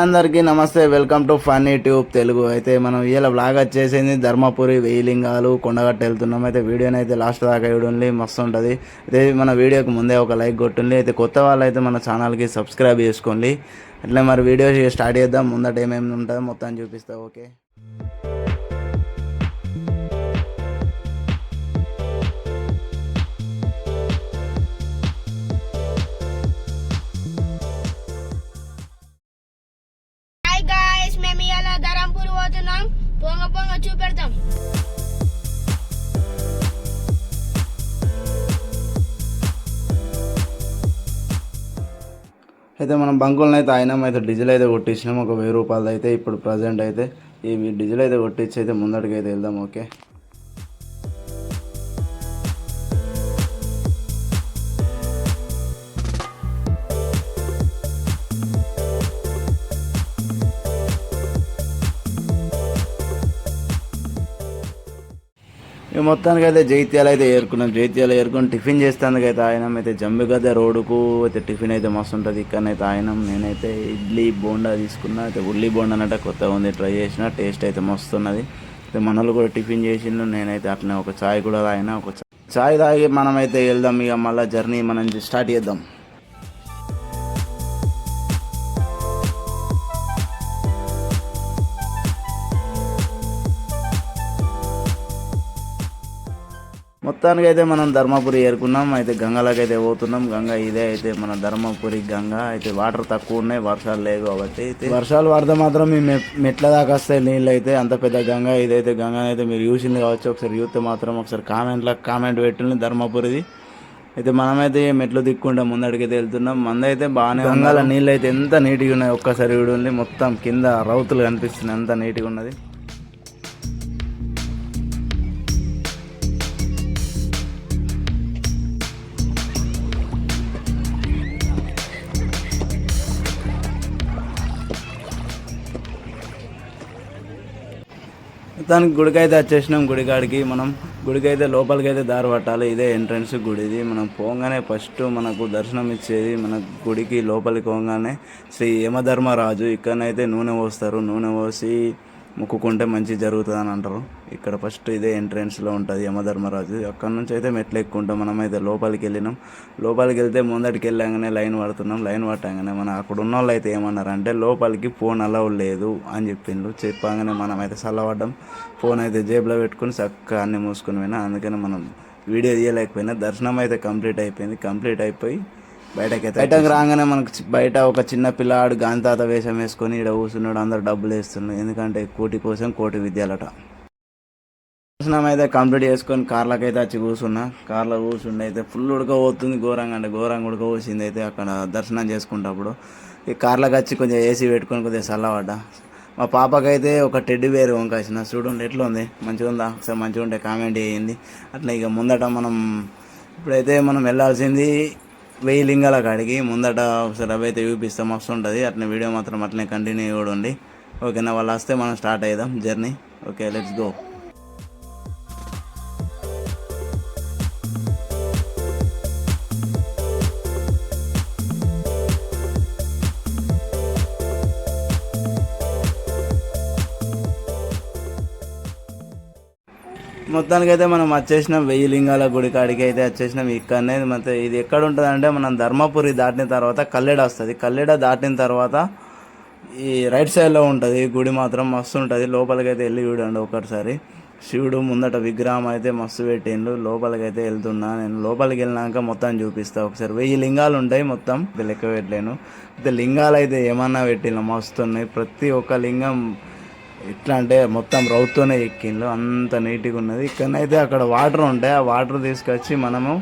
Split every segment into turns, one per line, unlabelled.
అందరికీ నమస్తే, welcome to funny tube Telugu. అయితే మనం ఇలా బ్లాగ్ వచ్చేసింది ధర్మపురి వెయ్యిలింగాలు కొండగట్ట వెళ్తున్నాం. అయితే వీడియోని అయితే లాస్ట్ దాకా చూడండి, మస్తు ఉంటుంది. అయితే మన వీడియోకి ముందే ఒక లైక్ కొట్టుండి. అయితే కొత్త వాళ్ళు అయితే మన ఛానల్కి సబ్స్క్రైబ్ చేసుకోండి. అట్లా మరి వీడియో స్టార్ట్ చేద్దాం. ముందట ఏమేమి ఉంటుందో మొత్తం చూపిస్తా. ఓకే,
మేము ఇలా ధరంపూర్ పోతున్నాం. పొంగ పొంగ చూపెడతాం.
అయితే మనం బంకులను అయితే అయినాం. అయితే డీజిల్ అయితే కొట్టించినాం ఒక 1000 రూపాయలు. అయితే ఇప్పుడు ప్రజెంట్ అయితే ఈ డీజిల్ అయితే కొట్టించి అయితే ముందటికి అయితే వెళ్దాం. ఓకే, ఇక మొత్తానికి అయితే జైత్యాలు అయితే ఏరుకున్నాం. జైత్యాలు ఏరుకొని టిఫిన్ చేస్తానికి అయితే ఆయనం. అయితే జంబిగద్ద రోడ్డుకు అయితే టిఫిన్ అయితే మస్తు ఉంటుంది. ఇక్కడనైతే ఆయనం. నేనైతే ఇడ్లీ బోండా తీసుకున్నా. అయితే ఉల్లి బోండా అంటే కొత్తగా ఉంది, ట్రై చేసిన. టేస్ట్ అయితే మస్తు ఉన్నది. అయితే మనలు కూడా టిఫిన్ చేసిండు. నేనైతే అట్లనే ఒక చాయ్ కూడా తాగిన. ఒక చాయ్ తాగి మనమైతే వెళ్దాం. ఇక మళ్ళీ జర్నీ మనం స్టార్ట్ చేద్దాం. మొత్తానికి అయితే మనం ధర్మపురి ఏరుకున్నాం. అయితే గంగలోకి అయితే పోతున్నాం. గంగ ఇదే అయితే మన ధర్మపురి గంగ. అయితే వాటర్ తక్కువ ఉన్నాయి, వర్షాలు లేవు కాబట్టి. అయితే వర్షాలు పడితే మాత్రం మీ మెట్ల దాకా వస్తాయి నీళ్ళు. అయితే అంత పెద్ద గంగ ఇదైతే. గంగ అయితే మీరు చూసింది కావచ్చు. ఒకసారి చూస్తే మాత్రం ఒకసారి కామెంట్ పెట్టండి ధర్మపురిది. అయితే మనమైతే మెట్లు దిక్కుంటే ముందడికైతే వెళ్తున్నాం. మందైతే బాగానే గంగల నీళ్ళు అయితే ఎంత నీట్గా ఉన్నాయి ఒక్కసారి చూడండి. మొత్తం కింద రౌతులు కనిపిస్తున్నాయి, ఎంత నీట్గా ఉన్నది. దానికి గుడికైతే వచ్చేసినాం. గుడికాడికి మనం గుడికైతే లోపలికైతే దారి పట్టాలి. ఇదే ఎంట్రన్స్ గుడిది. మనం పోగానే ఫస్ట్ మనకు దర్శనం ఇచ్చేది మన గుడికి లోపలికి పోగానే శ్రీ యమధర్మరాజు. ఇక్కడనైతే నూనె పోస్తారు. నూనె పోసి మొక్కుకుంటే మంచి జరుగుతుంది అని అంటారు. ఇక్కడ ఫస్ట్ ఇదే ఎంట్రన్స్లో ఉంటుంది యమధర్మరాజు. అక్కడ నుంచి అయితే మెట్లు ఎక్కుంటాం. మనమైతే లోపలికి వెళ్ళినాం. లోపలికి వెళ్తే ముందటికి వెళ్ళాగానే లైన్ పడుతున్నాం. లైన్ పట్టగానే మన అక్కడ ఉన్న వాళ్ళు అయితే ఏమన్నారంటే లోపలికి ఫోన్ అలౌ లేదు అని చెప్పిండ్రు. చెప్పగానే మనమైతే చల్లబడ్డాం. ఫోన్ అయితే జేబులో పెట్టుకుని చక్కగా అన్నీ మూసుకుని పోయినా. అందుకని మనం వీడియో తీయలేకపోయినా. దర్శనం అయితే కంప్లీట్ అయిపోయింది. కంప్లీట్ అయిపోయి బయటకు రాగానే మనకు బయట ఒక చిన్న పిల్లాడు గాంధాత వేషం వేసుకొని ఇక్కడ కూర్చున్నాడు. అందరు డబ్బులు వేస్తున్నాడు. ఎందుకంటే కోటి కోసం కోటి విద్యాలట. దర్శనం అయితే కంప్లీట్ చేసుకొని కార్లకు అయితే వచ్చి కూర్చున్నా. కార్లో కూర్చుండి అయితే ఫుల్ ఉడకపోతుంది. ఘోరంగా అంటే ఘోరంగా ఉడకపోసింది. అయితే అక్కడ దర్శనం చేసుకుంటప్పుడు ఈ కార్లకు వచ్చి కొంచెం ఏసీ పెట్టుకొని కొద్దిగా చల్లబడ్డా. మా పాపకైతే ఒక టెడ్డీ బేర్ వంకాసిన. చూడండి ఎట్లా ఉంది, మంచిగా ఉందా? ఒకసారి మంచిగా ఉంటే కామెంట్ చేయండి. అట్లా ఇక ముందట మనం ఇప్పుడైతే మనం వెళ్ళాల్సింది వెయ్యిలింగాల కాడికి. ముందట ఒకసారి అవి అయితే చూపిస్తాం, మస్తు ఉంటుంది. అట్లా వీడియో మాత్రం అట్లనే కంటిన్యూ కూడా ఉండి. ఓకేనా, వాళ్ళు వస్తే మనం స్టార్ట్ అవుదాం జర్నీ. Okay, let's go. మొత్తానికైతే మనం వచ్చేసినాం వెయ్యిలింగాల గుడి కాడికి అయితే వచ్చేసినాం. ఇక్కడనే ಮತ್ತೆ ఇది ఎక్కడ ఉంటుంది అంటే మనం ధర్మపురి దాటిన తర్వాత కల్లెడ వస్తుంది. కల్లెడ దాటిన తర్వాత ఈ రైట్ సైడ్లో ఉంటుంది గుడి. మాత్రం మస్తు ఉంటుంది. లోపలికైతే వెళ్ళి చూడండి ఒకసారి. శివుడు ముందట విగ్రహం అయితే మస్తు పెట్టిండు. లోపలికైతే వెళ్తున్నా. నేను లోపలికి వెళ్ళినాక మొత్తం చూపిస్తాను ఒకసారి. 1000 లింగాలు ఉంటాయి మొత్తం, లెక్క పెట్టలేను. అయితే లింగాలు అయితే ఏమన్నా పెట్టిన మస్తు ఉన్నాయి. ప్రతి ఒక్క లింగం ఎట్లా అంటే మొత్తం రౌతోనే ఎక్కిండ్రు, అంత నీట్గా ఉన్నది. ఇక్కడనైతే అక్కడ వాటర్ ఉంటాయి. ఆ వాటర్ తీసుకొచ్చి మనము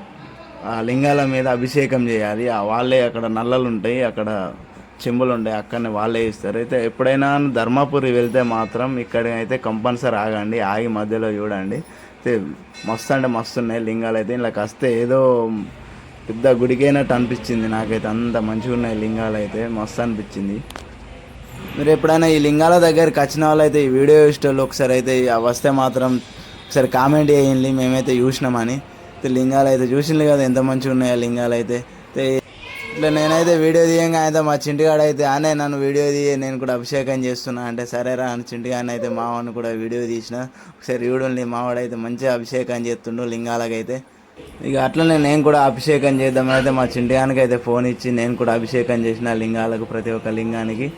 ఆ లింగాల మీద అభిషేకం చేయాలి. ఆ వాళ్ళే అక్కడ నల్లలు ఉంటాయి, అక్కడ చెంబులు ఉంటాయి, అక్కడనే వాళ్ళే ఇస్తారు. అయితే ఎప్పుడైనా ధర్మపురి వెళ్తే మాత్రం ఇక్కడ అయితే కంపల్సరీ ఆగండి. ఆగి మధ్యలో చూడండి. అయితే మస్తు అంటే మస్తు ఉన్నాయి లింగాలు అయితే. ఇలా వస్తే ఏదో పెద్ద గుడికైనట్టు అనిపించింది నాకైతే. అంత మంచిగా ఉన్నాయి లింగాలు అయితే, మస్తు అనిపించింది. మీరు ఎప్పుడైనా ఈ లింగాల దగ్గరికి వచ్చిన వాళ్ళు అయితే ఈ వీడియో ఇష్టం ఒకసారి అయితే వస్తే మాత్రం ఒకసారి కామెంట్ చేయండి. మేమైతే చూసినామని. లింగాలు అయితే చూసింది కదా ఎంత మంచిగా ఉన్నాయో లింగాలు అయితే. ఇట్లా నేనైతే వీడియో తీయంగా అయితే మా చింటిగాడు అయితే ఆనే నన్ను వీడియో తీయ నేను కూడా అభిషేకం చేస్తున్నా అంటే సరేరా అని చింటిగాడిని అయితే మావాడిని కూడా వీడియో తీసిన ఒకసారి వీడియోని మావాడైతే మంచిగా అభిషేకం చేస్తుండు లింగాలకైతే. ఇక అట్లనే నేను కూడా అభిషేకం చేద్దామని అయితే మా చింటిగానికి అయితే ఫోన్ ఇచ్చి నేను కూడా అభిషేకం చేసిన లింగాలకు, ప్రతి ఒక్క లింగానికి.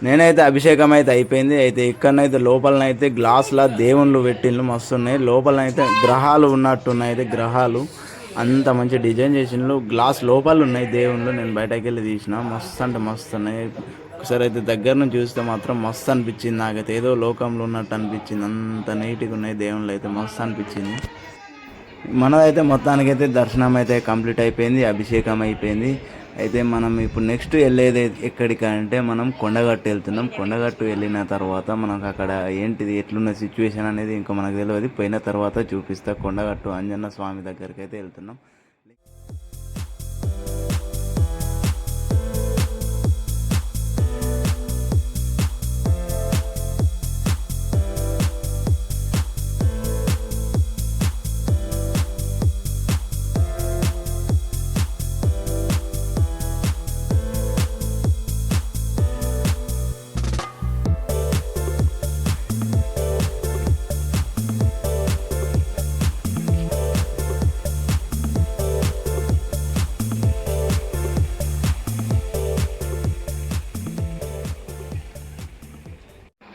నేనైతే అభిషేకం అయితే అయిపోయింది. అయితే ఇక్కడనైతే లోపలనైతే గ్లాసుల దేవుళ్ళు పెట్టిళ్ళు మస్తున్నాయి. లోపలనైతే గ్రహాలు ఉన్నట్టున్నాయి. అయితే గ్రహాలు అంత మంచి డిజైన్ చేసిండ్రు. గ్లాస్ లోపల ఉన్నాయి దేవుళ్ళు. నేను బయటకు వెళ్ళి తీసిన మస్తు అంటే మస్తు ఉన్నాయి. ఒకసారి అయితే దగ్గర నుంచి చూస్తే మాత్రం మస్తు అనిపించింది. నాకైతే ఏదో లోకంలో ఉన్నట్టు అనిపించింది. అంత నీట్గా ఉన్నాయి దేవుళ్ళు అయితే మస్తు అనిపించింది. మనదైతే మొత్తానికైతే దర్శనం అయితే కంప్లీట్ అయిపోయింది, అభిషేకం అయిపోయింది. అయితే మనం ఇప్పుడు నెక్స్ట్ వెళ్ళేది ఎక్కడికంటే మనం కొండగట్టు వెళ్తున్నాం. కొండగట్టు వెళ్ళిన తర్వాత మనకు అక్కడ ఏంటిది ఎట్లున్న సిచ్యువేషన్ అనేది ఇంకా మనకు తెలియదు. పోయిన తర్వాత చూపిస్తా. కొండగట్టు అంజన్న స్వామి దగ్గరికి అయితే వెళ్తున్నాం.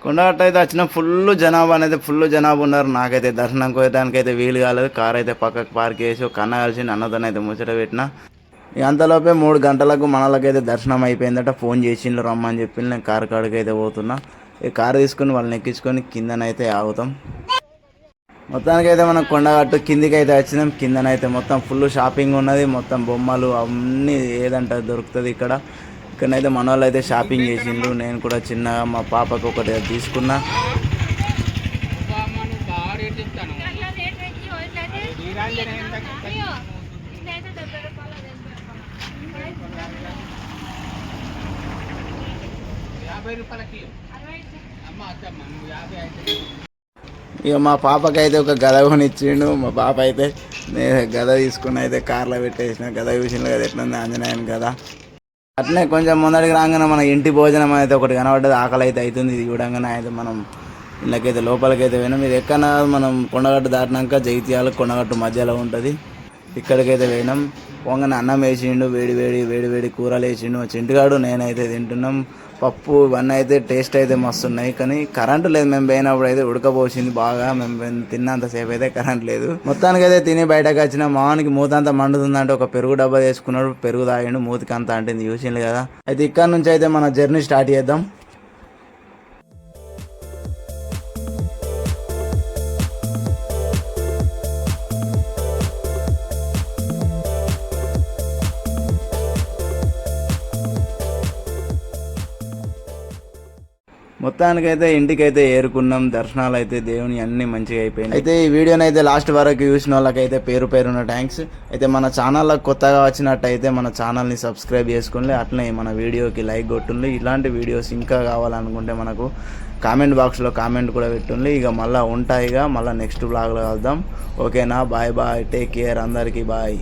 కొండగట్టు అయితే వచ్చిన ఫుల్ జనాభా అనేది ఫుల్ జనాభా ఉన్నారు. నాకైతే దర్శనం కోయడానికి అయితే వీలు కాలేదు. కార్ అయితే పక్కకు పార్క్ చేసి ఒక కన్న కలిసి అన్నతోనే అయితే ముచ్చట పెట్టిన. అంతలోపే 3 గంటలకు మనలకైతే దర్శనం అయిపోయిందట. ఫోన్ చేసిండ్రు రమ్మని చెప్పి నేను కారు కాడికి అయితే పోతున్నా. ఈ కారు తీసుకుని వాళ్ళని ఎక్కించుకొని కిందనైతే ఆగుతాం. మొత్తానికైతే మనం కొండగట్టు కిందికి అయితే వచ్చినాం. కిందనైతే మొత్తం ఫుల్ షాపింగ్ ఉన్నది. మొత్తం బొమ్మలు అన్నీ ఏదంటే దొరుకుతుంది ఇక్కడ. ఇక్కడనైతే మన వాళ్ళు అయితే షాపింగ్ చేసిండ్రు. నేను కూడా చిన్నగా మా పాపకు ఒకటి తీసుకున్నా. ఇక మా పాపకైతే ఒక గద కొనిచ్చిండు. మా పాప అయితే నేను గద తీసుకుని అయితే కార్లో పెట్టేసిన. గద చూసిన కదా ఎట్లుంది ఆంజనేయుని గద. అట్లనే కొంచెం ముందడికి రాగానే మన ఇంటి భోజనం అయితే ఒకటి కనబడ్డది. ఆకలి అయితే అవుతుంది. ఇది చూడంగానే అయితే మనం ఇళ్ళకైతే లోపలికైతే పోయినాం. ఇది ఎక్కడన్నా మనం కొండగట్టు దాటినాక జైత్యాల కొండగట్టు మధ్యలో ఉంటుంది. ఇక్కడికైతే పోయినాం. పొంగన అన్నం వేసిండు, వేడి వేడి వేడి వేడి కూరలు వేసిండు. మా చింటిగాడు నేనైతే తింటున్నాం. పప్పు ఇవన్నీ అయితే టేస్ట్ అయితే మస్తు ఉన్నాయి. కానీ కరెంటు లేదు. మేము పోయినప్పుడు అయితే ఉడకపోసింది బాగా. మేము తిన్నంతసేపు అయితే కరెంట్ లేదు. మొత్తానికి అయితే తిని బయటకు వచ్చిన మావానికి మూతంతా మండుతుందంటే ఒక పెరుగు డబ్బా తీసుకున్నాడు. పెరుగు తాగిండు. మూతికి అంతా అంటే చూసిండు కదా. అయితే ఇక్కడ నుంచి అయితే మన జర్నీ స్టార్ట్ చేద్దాం. మొత్తానికైతే ఇంటికైతే ఏరుకున్నాం. దర్శనాలు అయితే దేవుని అన్ని మంచిగా అయిపోయినాయి. అయితే ఈ వీడియోని అయితే లాస్ట్ వరకు చూసిన వాళ్ళకైతే పేరున థ్యాంక్స్. అయితే మన ఛానల్లో కొత్తగా వచ్చినట్టయితే మన ఛానల్ని సబ్స్క్రైబ్ చేసుకోండి. అట్లనే మన వీడియోకి లైక్ కొట్టుండి. ఇలాంటి వీడియోస్ ఇంకా కావాలనుకుంటే మనకు కామెంట్ బాక్స్లో కామెంట్ కూడా పెట్టుండి. ఇక మళ్ళీ ఉంటాయిగా మళ్ళీ నెక్స్ట్ బ్లాగ్లో కలుద్దాం. ఓకేనా? బాయ్ బాయ్, టేక్ కేర్ అందరికీ బాయ్.